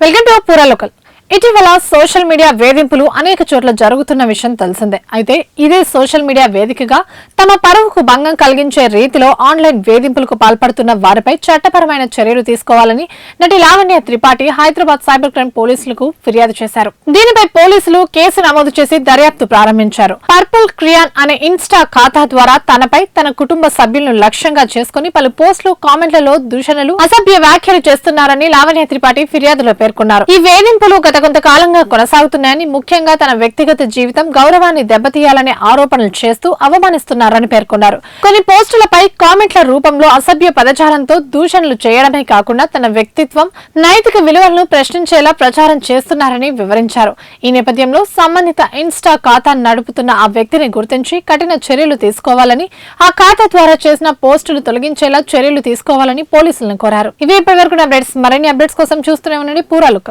Welcome to పూరా local. ఇటీవల social media వేధింపులు అనేక చోట్ల జరుగుతున్న విషయం తెలిసిందే. అయితే ఇదే సోషల్ మీడియా వేదికగా తమ పరువుకు భంగం కలిగించే రీతిలో ఆన్లైన్ వేధింపులకు పాల్పడుతున్న వారిపై చట్టపరమైన చర్యలు తీసుకోవాలని నటి లావణ్య త్రిపాఠి హైదరాబాద్ సైబర్ క్రైమ్ పోలీసులకు ఫిర్యాదు చేశారు. దీనిపై పోలీసులు కేసు నమోదు చేసి దర్యాప్తు ప్రారంభించారు. పర్పుల్ క్రియాన్ అనే ఇన్స్టా ఖాతా ద్వారా తనపై తన కుటుంబ సభ్యులను లక్ష్యంగా చేసుకుని పలు పోస్టులు, కామెంట్లలో దూషణలు, అసభ్య వ్యాఖ్యలు చేస్తున్నారని లావణ్య త్రిపాఠి ఫిర్యాదులో పేర్కొన్నారు. ఈ వేధింపులు గత కొంతకాలంగా కొనసాగుతున్నాయని, ముఖ్యంగా తన వ్యక్తిగత జీవితం గౌరవాన్ని దెబ్బతీయాలనే ఆరోపణలు చేస్తూ అవమానిస్తున్నారని పేర్కొన్నారు. కొన్ని పోస్టులపై కామెంట్ల రూపంలో అసభ్య పదజాలంతో దూషణలు చేయడమే కాకుండా తన వ్యక్తిత్వం, నైతిక విలువలను ప్రశ్నించేలా ప్రచారం చేస్తున్నారని వివరించారు. ఈ నేపథ్యంలో సంబంధిత ఇన్స్టా ఖాతా నడుపుతున్న ఆ వ్యక్తిని గుర్తించి కఠిన చర్యలు తీసుకోవాలని, ఆ ఖాతా ద్వారా చేసిన పోస్టులు తొలగించేలా చర్యలు తీసుకోవాలని పోలీసులను కోరారు. ఇవే ఇప్పటివరకు అప్డేట్స్. మరిన్ని అప్డేట్స్ కోసం చూస్తూనే ఉండండి పూరా లోకల్.